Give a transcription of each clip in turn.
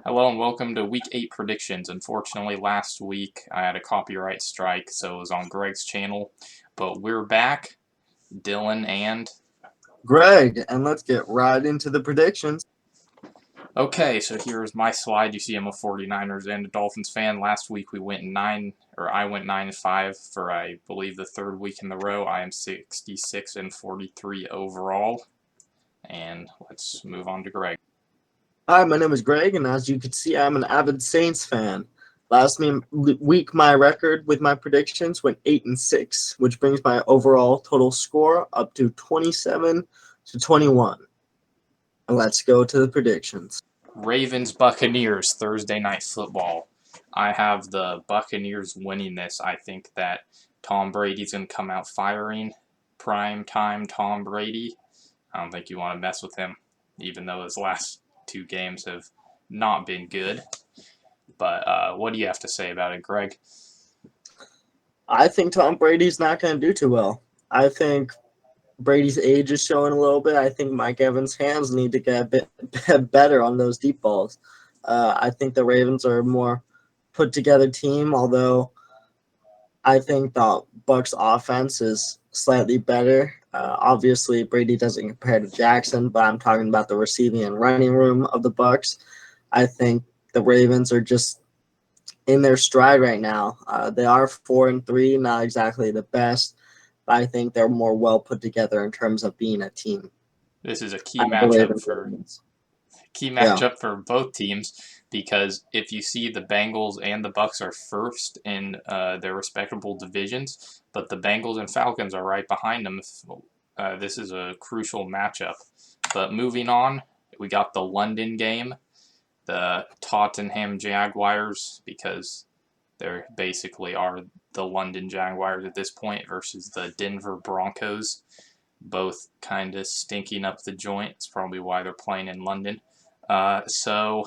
Hello and welcome to Week 8 predictions. Unfortunately, last week I had a copyright strike, so it was on Greg's channel. But we're back, Dylan and... Greg, and let's get right into the predictions. Okay, so here's my slide. You see I'm a 49ers and a Dolphins fan. Last week I went 9-5 for, I believe, the third week in a row. I am 66-43 overall. And let's move on to Greg. Hi, my name is Greg, and as you can see, I'm an avid Saints fan. Last week, my record with my predictions went 8-6, which brings my overall total score up to 27-21. Let's go to the predictions. Ravens Buccaneers Thursday Night Football. I have the Buccaneers winning this. I think that Tom Brady's going to come out firing. Prime time Tom Brady. I don't think you want to mess with him, even though his last two games have not been good. But what do you have to say about it, Greg? I think Tom Brady's not going to do too well. I think Brady's age is showing a little bit. I think Mike Evans' hands need to get a bit better on those deep balls. I think the Ravens are a more put-together team, although I think the Bucs' offense is slightly better. Obviously, Brady doesn't compare to Jackson, but I'm talking about the receiving and running room of the Bucs. I think the Ravens are just in their stride right now. They are 4-3, not exactly the best, but I think they're more well put together in terms of being a team. This is a key matchup for both teams, because if you see, the Bengals and the Bucs are first in their respectable divisions, but the Bengals and Falcons are right behind them. This is a crucial matchup. But moving on, we got the London game, the Tottenham Jaguars, because they basically are the London Jaguars at this point, versus the Denver Broncos, both kind of stinking up the joint. It's probably why they're playing in London. So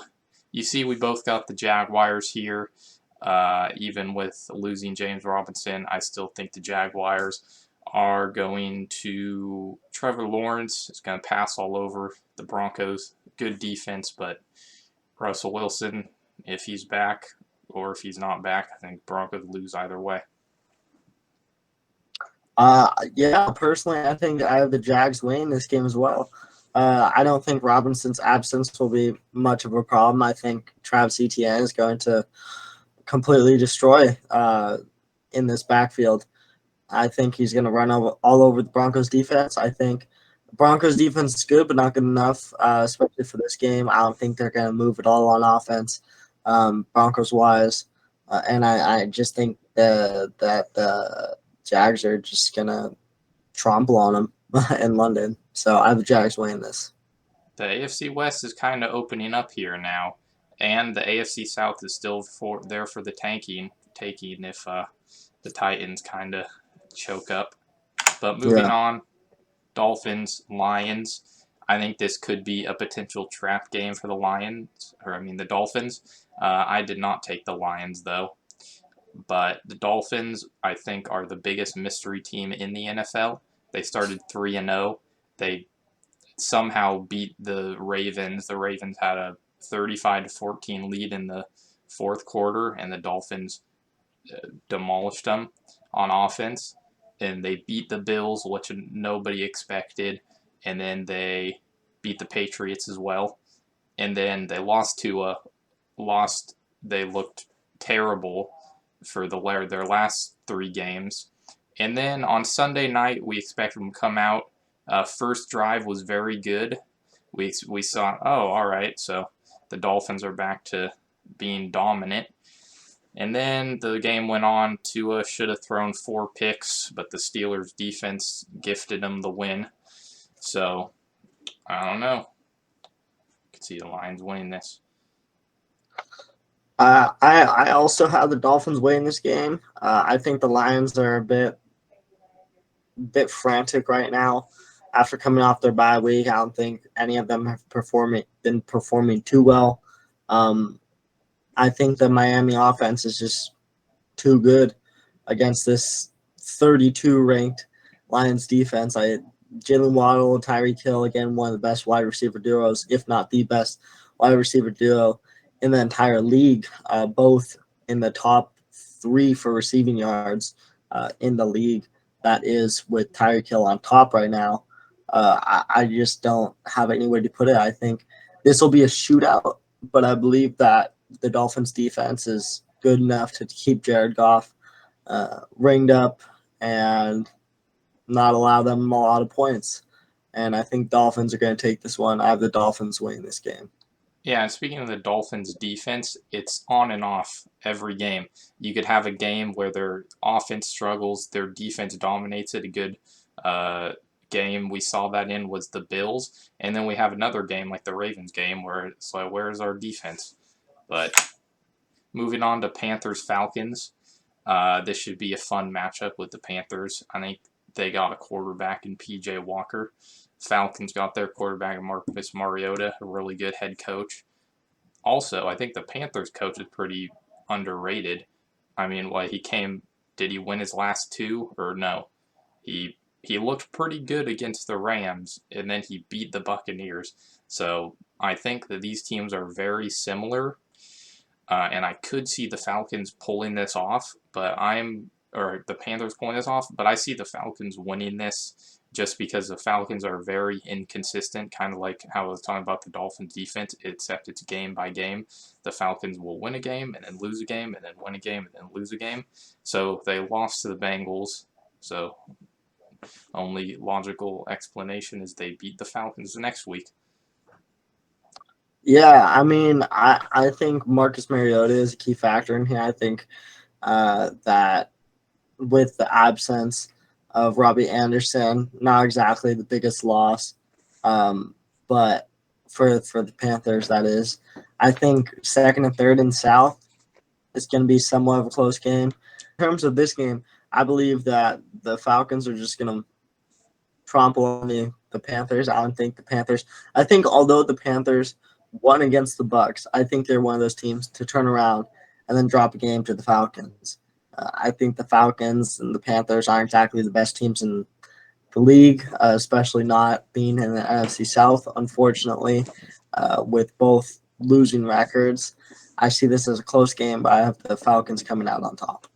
you see, we both got the Jaguars here. Even with losing James Robinson, I still think the Jaguars are going to... Trevor Lawrence is going to pass all over the Broncos. Good defense, but Russell Wilson, if he's back or if he's not back, I think Broncos lose either way. Yeah, personally, I think I have the Jags winning this game as well. I don't think Robinson's absence will be much of a problem. I think Travis Etienne is going to completely destroy in this backfield. I think he's going to run all over the Broncos defense. I think the Broncos defense is good, but not good enough, especially for this game. I don't think they're going to move at all on offense, Broncos-wise. And I just think that the Jags are just going to trample on them in London. So I have the Jags winning this. The AFC West is kind of opening up here now, and the AFC South is still there for the taking if the Titans kind of choke up. But moving on, Dolphins, Lions. I think this could be a potential trap game for the Dolphins. I did not take the Lions, though. But the Dolphins, I think, are the biggest mystery team in the NFL. They started 3-0. They somehow beat the Ravens. The Ravens had a 35-14 lead in the fourth quarter, and the Dolphins demolished them on offense. And they beat the Bills, which nobody expected. And then they beat the Patriots as well. And then they lost to they looked terrible for their last three games. And then on Sunday night, we expected them to come out. First drive was very good. We saw, all right, so the Dolphins are back to being dominant. And then the game went on. Tua should have thrown 4 picks, but the Steelers' defense gifted them the win. So, I don't know. I could see the Lions winning this. I also have the Dolphins winning this game. I think the Lions are a bit frantic right now after coming off their bye week. I don't think any of them have been performing too well. I think the Miami offense is just too good against this 32-ranked Lions defense. Jalen Waddle and Tyreek Hill, again, one of the best wide receiver duos, if not the best wide receiver duo in the entire league, both in the top 3 for receiving yards in the league. That is with Tyreek Hill on top right now. I just don't have any way to put it. I think this will be a shootout, but I believe that the Dolphins defense is good enough to keep Jared Goff ringed up and not allow them a lot of points. And I think Dolphins are going to take this one. I have the Dolphins winning this game. Yeah, and speaking of the Dolphins' defense, it's on and off every game. You could have a game where their offense struggles, their defense dominates it. A good game we saw that in was the Bills, and then we have another game like the Ravens game where it's like, where's our defense? But moving on to Panthers-Falcons, this should be a fun matchup with the Panthers. I think they got a quarterback in P.J. Walker. Falcons got their quarterback in Marcus Mariota, a really good head coach. Also, I think the Panthers coach is pretty underrated. I mean, did he win his last 2 or no? He looked pretty good against the Rams, and then he beat the Buccaneers. So I think that these teams are very similar, and I could see the Falcons pulling this off, or the Panthers pulling this off, but I see the Falcons winning this just because the Falcons are very inconsistent, kind of like how I was talking about the Dolphins defense, except it's game by game. The Falcons will win a game and then lose a game and then win a game and then lose a game. So they lost to the Bengals. So only logical explanation is they beat the Falcons the next week. Yeah, I mean, I think Marcus Mariota is a key factor in here. I think that with the absence of Robbie Anderson, not exactly the biggest loss, but for the Panthers, that is. I think second and third in South is going to be somewhat of a close game. In terms of this game, I believe that the Falcons are just going to trample on the Panthers. I don't think the Panthers. I think although the Panthers won against the Bucks, I think they're one of those teams to turn around and then drop a game to the Falcons. I think the Falcons and the Panthers aren't exactly the best teams in the league, especially not being in the NFC South, unfortunately, with both losing records. I see this as a close game, but I have the Falcons coming out on top.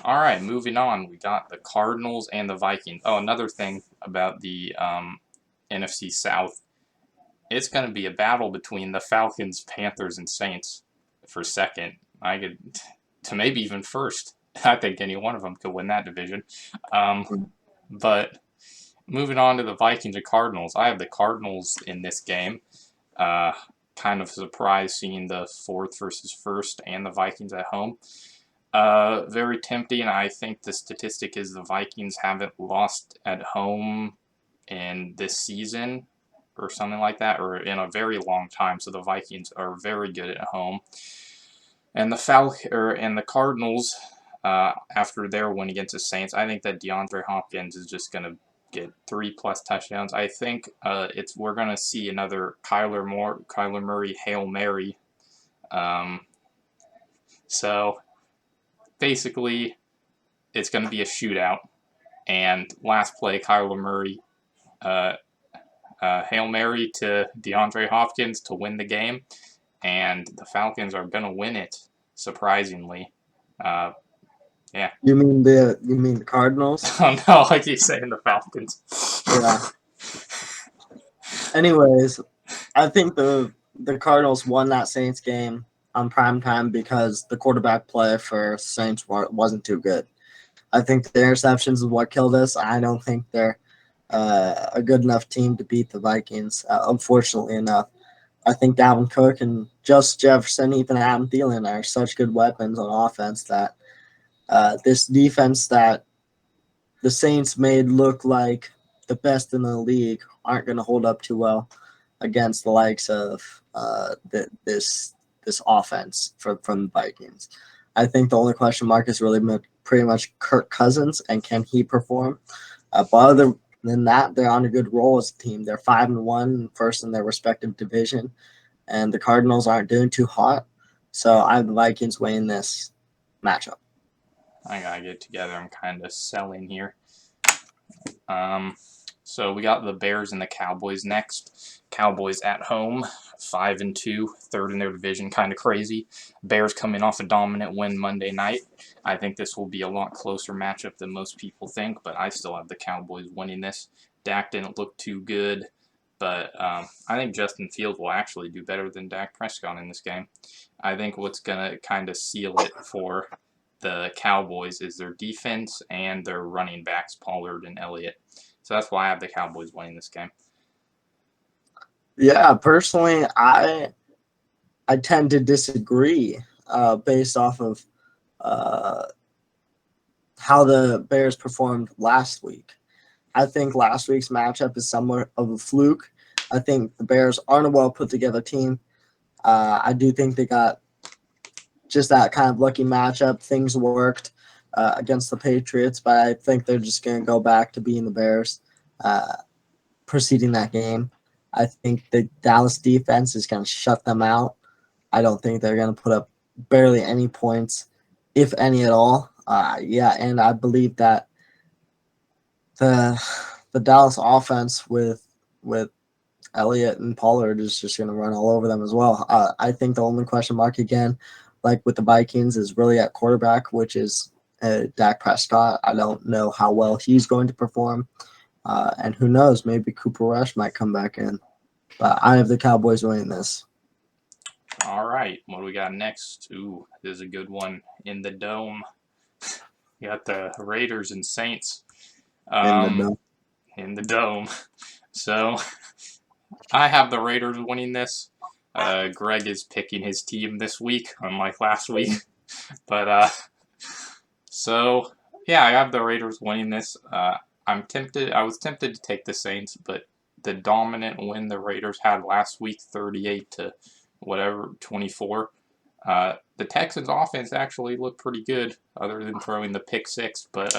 All right, moving on. We got the Cardinals and the Vikings. Oh, another thing about the NFC South, it's going to be a battle between the Falcons, Panthers, and Saints for second. To maybe even first. I think any one of them could win that division. But moving on to the Vikings and Cardinals, I have the Cardinals in this game. Kind of surprised seeing the fourth versus first and the Vikings at home. Very tempting. I think the statistic is the Vikings haven't lost at home in this season or something like that, or in a very long time. So the Vikings are very good at home. And the Cardinals, after their win against the Saints, I think that DeAndre Hopkins is just going to get 3+ touchdowns. I think we're going to see another Kyler Murray Hail Mary. So basically, it's going to be a shootout. And last play, Kyler Murray Hail Mary to DeAndre Hopkins to win the game. And the Falcons are going to win it, surprisingly. Yeah. You mean the Cardinals? Oh no, I keep saying the Falcons. Yeah. Anyways, I think the Cardinals won that Saints game on prime time because the quarterback play for Saints wasn't too good. I think the interceptions is what killed us. I don't think they're a good enough team to beat the Vikings, unfortunately enough. I think Dalvin Cook and Justin Jefferson, even Adam Thielen are such good weapons on offense that this defense that the Saints made look like the best in the league aren't going to hold up too well against the likes of this offense from the Vikings. I think the only question mark is really pretty much Kirk Cousins and can he perform. But other than that, they're on a good roll as a team. They're 5-1, first in their respective division, and the Cardinals aren't doing too hot. So I have the Vikings winning this matchup. I gotta get together. I'm kind of selling here. So we got the Bears and the Cowboys next. Cowboys at home, 5-2, third in their division, kind of crazy. Bears coming off a dominant win Monday night. I think this will be a lot closer matchup than most people think, but I still have the Cowboys winning this. Dak didn't look too good, but I think Justin Fields will actually do better than Dak Prescott in this game. I think what's going to kind of seal it for the Cowboys is their defense and their running backs, Pollard and Elliott. So that's why I have the Cowboys winning this game. Yeah, personally, I tend to disagree based off of how the Bears performed last week. I think last week's matchup is somewhat of a fluke. I think the Bears aren't a well put together team. I do think they got just that kind of lucky matchup. Things worked against the Patriots, but I think they're just going to go back to being the Bears preceding that game. I think the Dallas defense is going to shut them out. I don't think they're going to put up barely any points, if any at all. And I believe that the Dallas offense with Elliott and Pollard is just going to run all over them as well. I think the only question mark again, like with the Vikings, is really at quarterback, which is Dak Prescott. I don't know how well he's going to perform. And who knows, maybe Cooper Rush might come back in. But I have the Cowboys winning this. All right, what do we got next? Ooh, this is a good one. In the Dome, you got the Raiders and Saints. In the Dome. So I have the Raiders winning this. Greg is picking his team this week, unlike last week. But so yeah, I have the Raiders winning this. I was tempted to take the Saints, but the dominant win the Raiders had last week, 38-24. The Texans' offense actually looked pretty good, other than throwing the pick six. But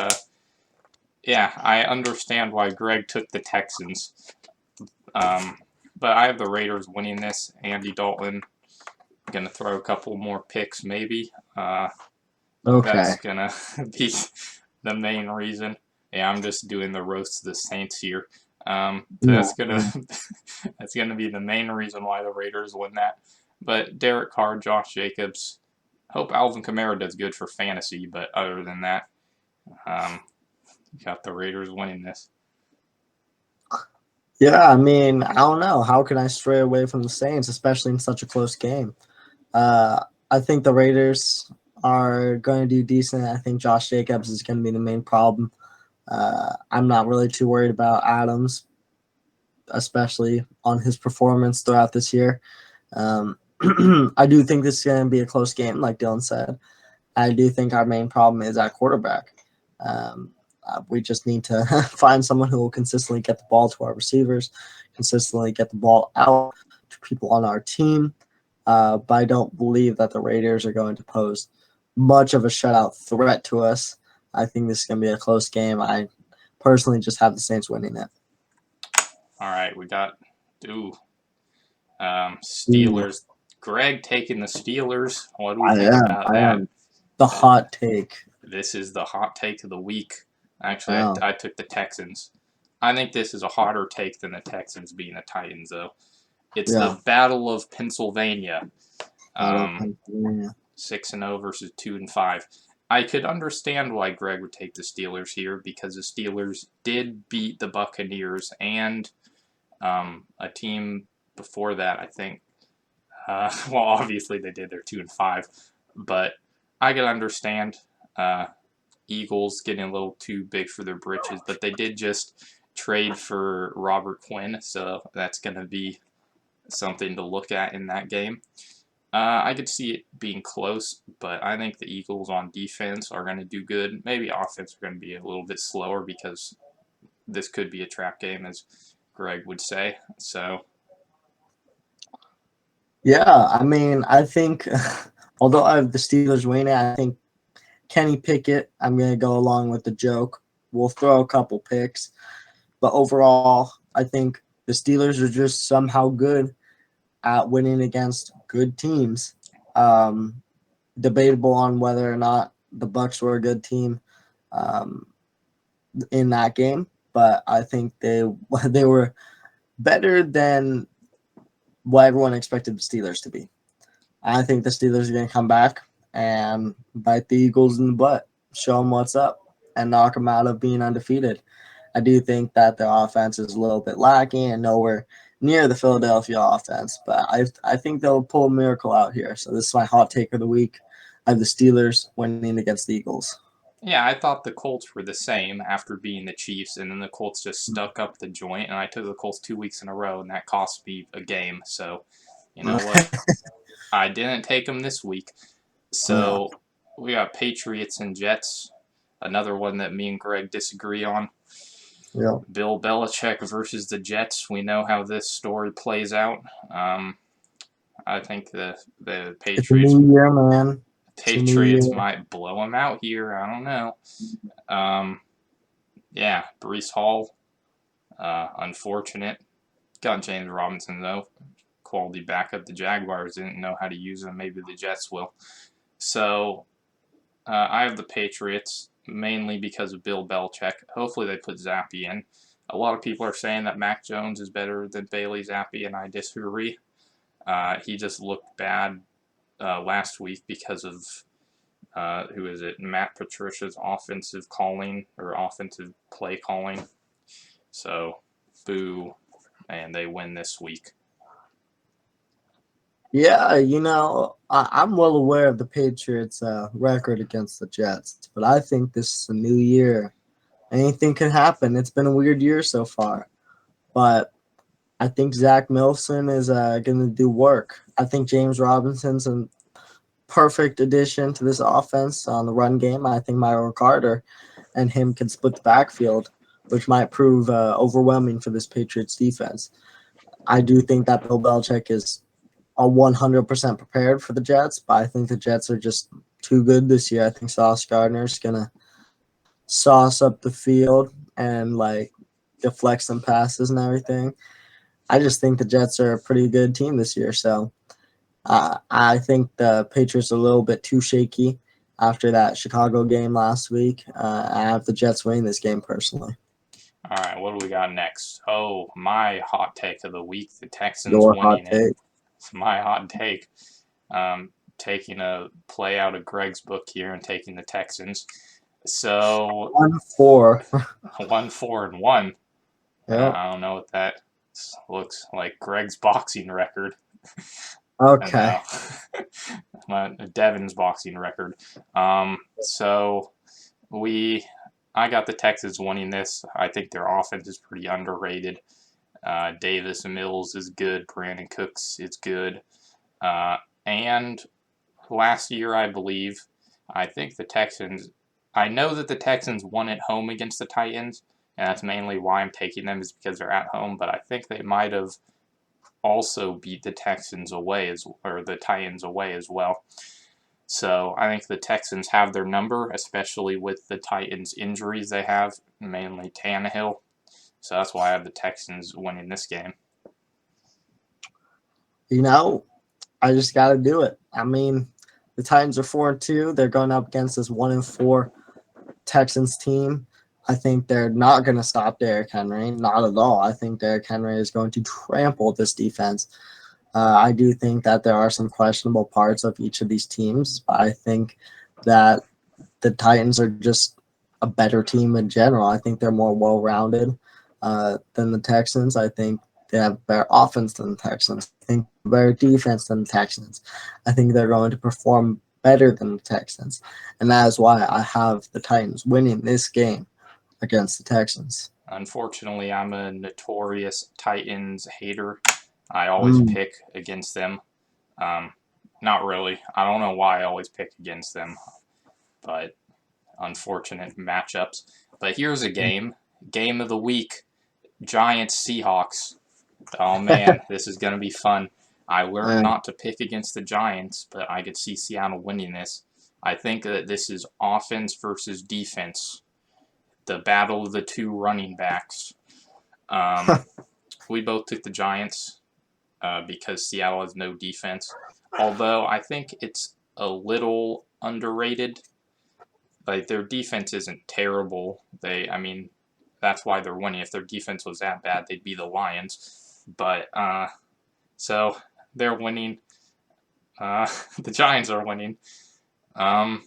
yeah, I understand why Greg took the Texans. But I have the Raiders winning this. Andy Dalton going to throw a couple more picks, maybe. Okay. That's going to be the main reason. Yeah, I'm just doing the roast of the Saints here. That's gonna be the main reason why the Raiders win that. But Derek Carr, Josh Jacobs, hope Alvin Kamara does good for fantasy. But other than that, got the Raiders winning this. Yeah, I mean, I don't know. How can I stray away from the Saints, especially in such a close game? I think the Raiders are going to do decent. I think Josh Jacobs is going to be the main problem. I'm not really too worried about Adams, especially on his performance throughout this year. I do think this is going to be a close game, like Dylan said. I do think our main problem is at quarterback. We just need to find someone who will consistently get the ball to our receivers, consistently get the ball out to people on our team. But I don't believe that the Raiders are going to pose much of a shutout threat to us. I think this is going to be a close game. I personally just have the Saints winning it. All right, we got Steelers. Greg taking the Steelers. What do we think about that? The hot take. This is the hot take of the week. Actually, I took the Texans. I think this is a hotter take than the Texans being the Titans, though. It's the Battle of Pennsylvania. 6-0 versus 2-5. I could understand why Greg would take the Steelers here because the Steelers did beat the Buccaneers and a team before that, I think. Well, obviously they did. They're 2-5, but I could understand Eagles getting a little too big for their britches, but they did just trade for Robert Quinn, so that's going to be something to look at in that game. I could see it being close, but I think the Eagles on defense are going to do good. Maybe offense are going to be a little bit slower because this could be a trap game, as Greg would say. So, yeah, I mean, I think although I have the Steelers winning, I think Kenny Pickett, I'm going to go along with the joke. We'll throw a couple picks. But overall, I think the Steelers are just somehow good at winning against good teams. Debatable on whether or not the Bucs were a good team in that game, but I think they were better than what everyone expected the Steelers to be. I think the Steelers are going to come back and bite the Eagles in the butt, show them what's up, and knock them out of being undefeated. I do think that their offense is a little bit lacking and nowhere near the Philadelphia offense, but I think they'll pull a miracle out here. So this is my hot take of the week. I have the Steelers winning against the Eagles. Yeah, I thought the Colts were the same after beating the Chiefs, and then the Colts just stuck up the joint, and I took the Colts 2 weeks in a row, and that cost me a game. So, you know what? I didn't take them this week. So, we got Patriots and Jets, another one that me and Greg disagree on. Yeah. Bill Belichick versus the Jets. We know how this story plays out. I think the It's a new year, man. Patriots might blow them out here. I don't know. Yeah, Breece Hall, unfortunate. Got James Robinson, though. Quality backup. The Jaguars didn't know how to use him. Maybe the Jets will. So, I have the Patriots, mainly because of Bill Belichick. Hopefully they put Zappi in. A lot of people are saying that Mac Jones is better than Bailey Zappi, and I disagree. He just looked bad last week because of who is it? Matt Patricia's offensive calling or offensive play calling. So, boo, and they win this week. Yeah, I'm well aware of the Patriots' record against the Jets, but I think this is a new year. Anything can happen. It's been a weird year so far, but I think Zach Milson is going to do work. I think James Robinson's a perfect addition to this offense on the run game. I think Myron Carter and him can split the backfield, which might prove overwhelming for this Patriots defense. I do think that Bill Belichick is 100% prepared for the Jets, but I think the Jets are just too good this year. I think Sauce Gardner's going to sauce up the field and deflect some passes and everything. I just think the Jets are a pretty good team this year. So I think the Patriots are a little bit too shaky after that Chicago game last week. I have the Jets winning this game personally. All right, what do we got next? Oh, my hot take of the week: the Texans Your winning hot it. take. It's my hot take. Taking a play out of Greg's book here and taking the Texans. So 1-4. 1-4-1. Yep. I don't know what that looks like. Greg's boxing record. Okay. Devin's boxing record. So I got the Texans winning this. I think their offense is pretty underrated. Davis Mills is good. Brandon Cooks is good. And last year, I believe, I think the Texans, I know that the Texans won at home against the Titans, and that's mainly why I'm taking them is because they're at home, but I think they might have also beat the Texans away or the Titans away as well. So I think the Texans have their number, especially with the Titans' injuries they have, mainly Tannehill. So that's why I have the Texans winning this game. I just got to do it. I mean, the Titans are 4-2. They're going up against this 1-4 Texans team. I think they're not going to stop Derrick Henry. Not at all. I think Derrick Henry is going to trample this defense. I do think that there are some questionable parts of each of these teams. But I think that the Titans are just a better team in general. I think they're more well-rounded than the Texans. I think they have better offense than the Texans. I think better defense than the Texans. I think they're going to perform better than the Texans. And that is why I have the Titans winning this game against the Texans. Unfortunately, I'm a notorious Titans hater. I always pick against them. Not really. I don't know why I always pick against them, but unfortunate matchups. But here's a game of the week: Giants Seahawks. Oh man, this is going to be fun. I learned not to pick against the Giants, but I could see Seattle winning this. I think that this is offense versus defense. The battle of the two running backs. We both took the Giants because Seattle has no defense. Although I think it's a little underrated. Like, their defense isn't terrible. That's why they're winning. If their defense was that bad, they'd be the Lions. But So they're winning. The Giants are winning. I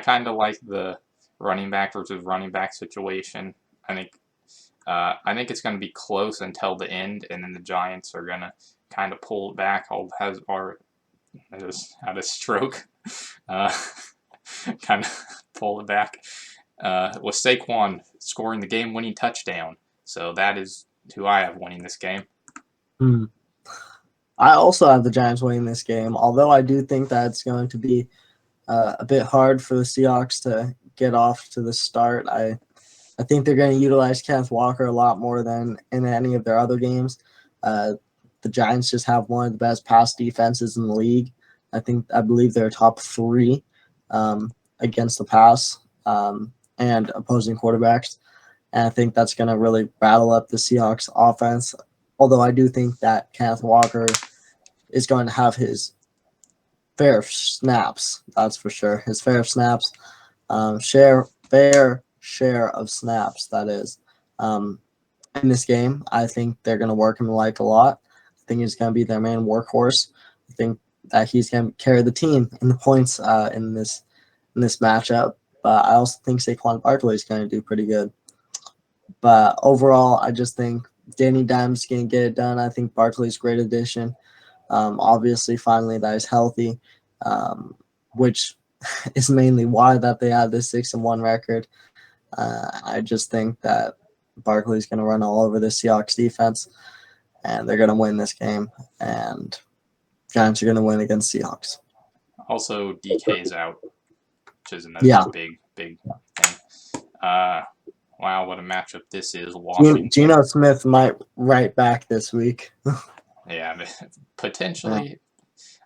kind of like the running back versus running back situation. I think it's going to be close until the end, and then the Giants are going to kind of pull it back. I just had a stroke. Kind of pull it back. With Saquon scoring the game-winning touchdown. So that is who I have winning this game. I also have the Giants winning this game, although I do think that it's going to be a bit hard for the Seahawks to get off to the start. I think they're going to utilize Kenneth Walker a lot more than in any of their other games. The Giants just have one of the best pass defenses in the league. I believe they're top 3 against the pass and opposing quarterbacks. And I think that's going to really rattle up the Seahawks offense. Although I do think that Kenneth Walker is going to have his fair snaps. That's for sure. His fair snaps. Fair share of snaps, that is. In this game, I think they're going to work him like a lot. I think he's going to be their main workhorse. I think that he's going to carry the team in the points in this matchup. But I also think Saquon Barkley is going to do pretty good. But overall, I just think Danny Dimes going to get it done. I think Barkley's a great addition. Obviously, finally, that he's healthy, which is mainly why that they have this 6-1 record. I just think that Barkley's going to run all over the Seahawks defense, and they're going to win this game. And Giants are going to win against Seahawks. Also, DK's out, which is another big thing. Wow, what a matchup this is. Washington. Geno Smith might right back this week. Yeah, potentially.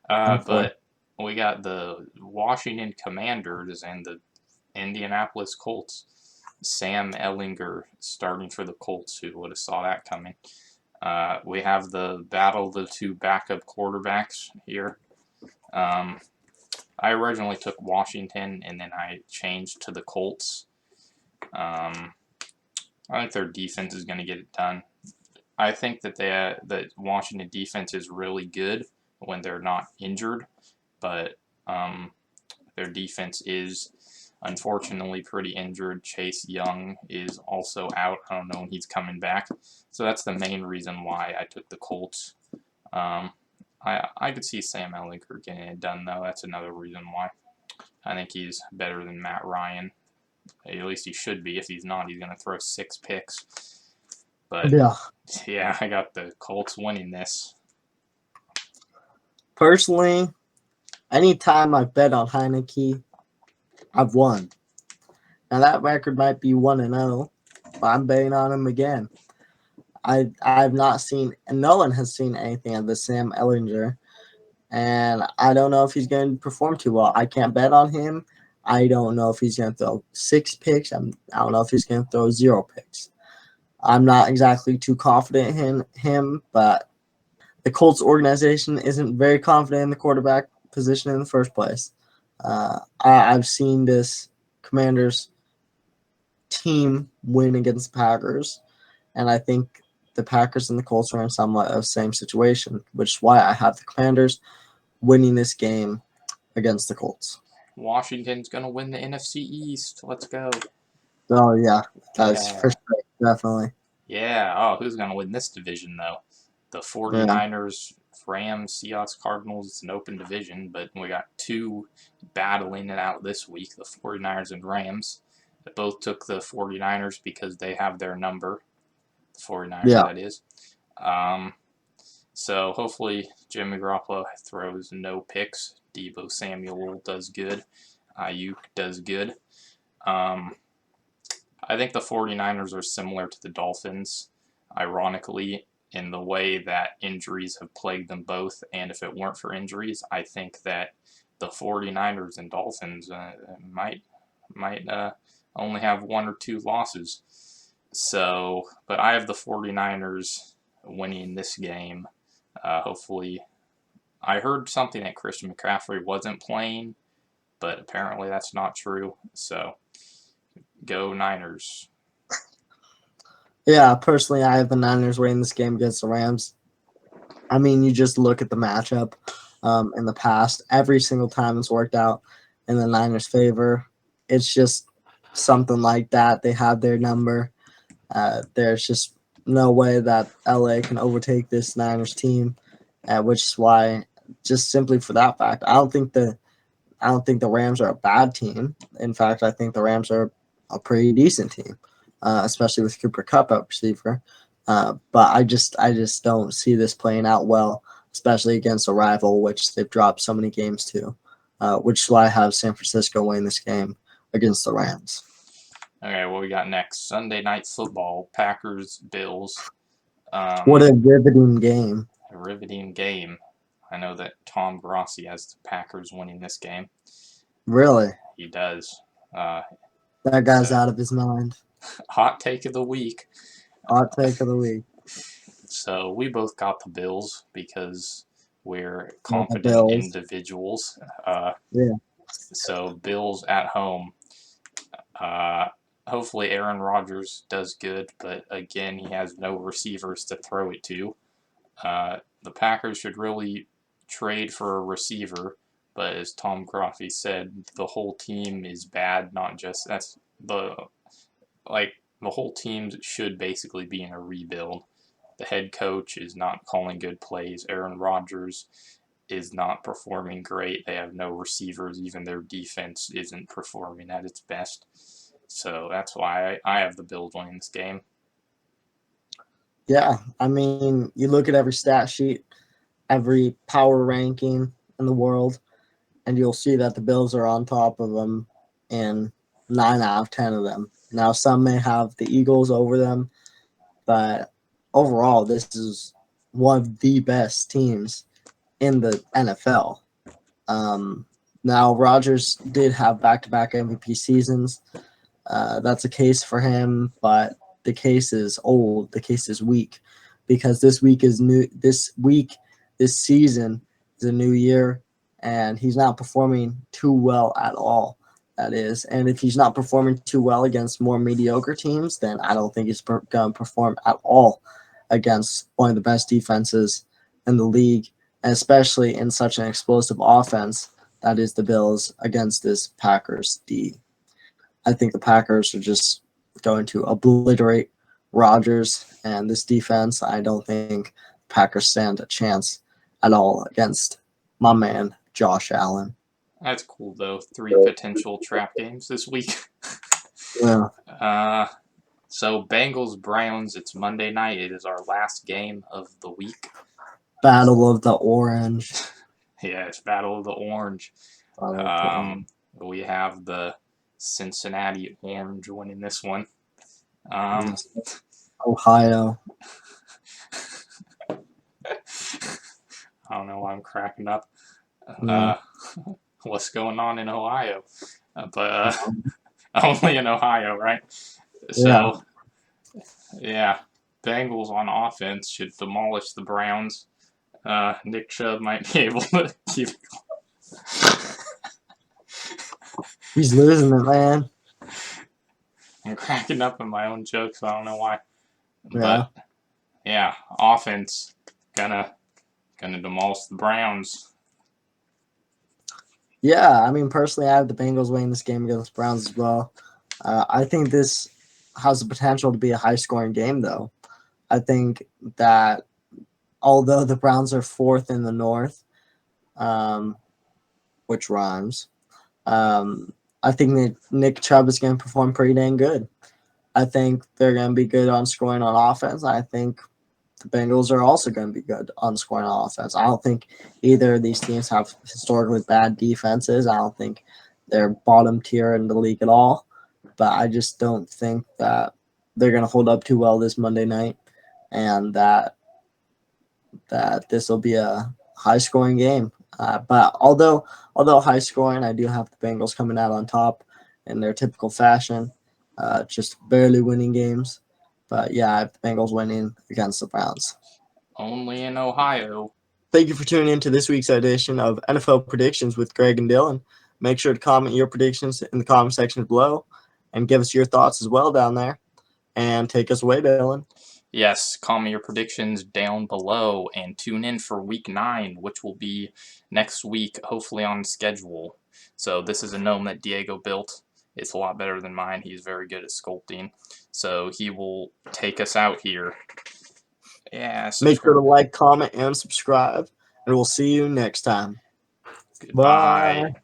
But we got the Washington Commanders and the Indianapolis Colts. Sam Ehlinger starting for the Colts. Who would have saw that coming? We have the battle of the 2 backup quarterbacks here. I originally took Washington, and then I changed to the Colts. I think their defense is going to get it done. I think that the Washington defense is really good when they're not injured, but their defense is unfortunately pretty injured. Chase Young is also out. I don't know when he's coming back. So that's the main reason why I took the Colts. I could see Sam Ehlinger getting it done, though. That's another reason why. I think he's better than Matt Ryan. At least he should be. If he's not, he's going to throw 6 picks. But, yeah, I got the Colts winning this. Personally, anytime I bet on Heineke, I've won. Now, that record might be 1-0, but I'm betting on him again. I've not seen, and no one has seen anything of the Sam Ehlinger, and I don't know if he's going to perform too well. I can't bet on him. I don't know if he's going to throw 6 picks. I don't know if he's going to throw 0 picks. I'm not exactly too confident in him, but the Colts organization isn't very confident in the quarterback position in the first place. I've seen this Commanders team win against the Packers, and I think the Packers and the Colts are in somewhat of the same situation, which is why I have the Commanders winning this game against the Colts. Washington's going to win the NFC East. Let's go. Oh, yeah. That's for sure. Definitely. Yeah. Oh, who's going to win this division, though? The 49ers, Rams, Seahawks, Cardinals. It's an open division, but we got 2 battling it out this week, the 49ers and Rams. They both took the 49ers because they have their number. The 49ers, that is. So hopefully Jimmy Garoppolo throws no picks. Deebo Samuel does good. Ayuk does good. I think the 49ers are similar to the Dolphins, ironically, in the way that injuries have plagued them both. And if it weren't for injuries, I think that the 49ers and Dolphins might only have 1 or 2 losses. So, but I have the 49ers winning this game. Hopefully, I heard something that Christian McCaffrey wasn't playing, but apparently that's not true. So, go Niners. Yeah, personally, I have the Niners winning this game against the Rams. I mean, you just look at the matchup in the past. Every single time it's worked out in the Niners' favor. It's just something like that. They have their number. There's just no way that LA can overtake this Niners team, which is why, just simply for that fact, I don't think the Rams are a bad team. In fact, I think the Rams are a pretty decent team, especially with Cooper Kupp at receiver. But I just don't see this playing out well, especially against a rival, which they've dropped so many games to. Which is why I have San Francisco winning this game against the Rams. Okay, what we got next? Sunday Night Football, Packers, Bills. What a riveting game. A riveting game. I know that Tom Grossi has the Packers winning this game. Really? He does. That guy's out of his mind. Hot take of the week. Hot take of the week. So we both got the Bills because we're confident individuals. Yeah. So Bills at home. Hopefully Aaron Rodgers does good, but again, he has no receivers to throw it to. The Packers should really trade for a receiver, but as Tom Grossi said, the whole team is bad. Not just the whole team should basically be in a rebuild. The head coach is not calling good plays. Aaron Rodgers is not performing great. They have no receivers. Even their defense isn't performing at its best. So that's why I have the Bills winning this game. Yeah, I mean, you look at every stat sheet, every power ranking in the world, and you'll see that the Bills are on top of them in 9 out of 10 of them. Now, some may have the Eagles over them, but overall, this is one of the best teams in the NFL. Now, Rodgers did have back-to-back MVP seasons. That's a case for him, but the case is old. The case is weak because this week is new. This season is a new year, and he's not performing too well at all. That is, and if he's not performing too well against more mediocre teams, then I don't think he's going to perform at all against one of the best defenses in the league, and especially in such an explosive offense that is the Bills against this Packers D. I think the Packers are just going to obliterate Rodgers and this defense. I don't think Packers stand a chance at all against my man, Josh Allen. That's cool, though. 3 potential trap games this week. Yeah. So Bengals-Browns, it's Monday night. It is our last game of the week. Battle of the Orange. Yeah, it's Battle of the Orange. We have the Cincinnati Orange winning this one. Ohio. I don't know why I'm cracking up. What's going on in Ohio? But only in Ohio, right? So, yeah, Bengals on offense should demolish the Browns. Nick Chubb might be able to keep it going. He's losing it, man. I'm cracking up in my own jokes. I don't know why. But, yeah, offense gonna demolish the Browns. Yeah, I mean, personally, I have the Bengals winning this game against the Browns as well. I think this has the potential to be a high-scoring game, though. I think that although the Browns are 4th in the North, which rhymes, I think that Nick Chubb is going to perform pretty dang good. I think they're going to be good on scoring on offense. I think the Bengals are also going to be good on scoring on offense. I don't think either of these teams have historically bad defenses. I don't think they're bottom tier in the league at all. But I just don't think that they're going to hold up too well this Monday night, and that this will be a high-scoring game. But although high-scoring, I do have the Bengals coming out on top in their typical fashion, just barely winning games. But yeah, I have the Bengals winning against the Browns. Only in Ohio. Thank you for tuning in to this week's edition of NFL Predictions with Greg and Dylan. Make sure to comment your predictions in the comment section below and give us your thoughts as well down there. And take us away, Dylan. Yes, comment your predictions down below and tune in for week 9, which will be next week, hopefully on schedule. So this is a gnome that Diego built. It's a lot better than mine. He's very good at sculpting. So he will take us out here. Yeah, Make sure to subscribe. like, comment, and subscribe, and we'll see you next time. Goodbye. Bye.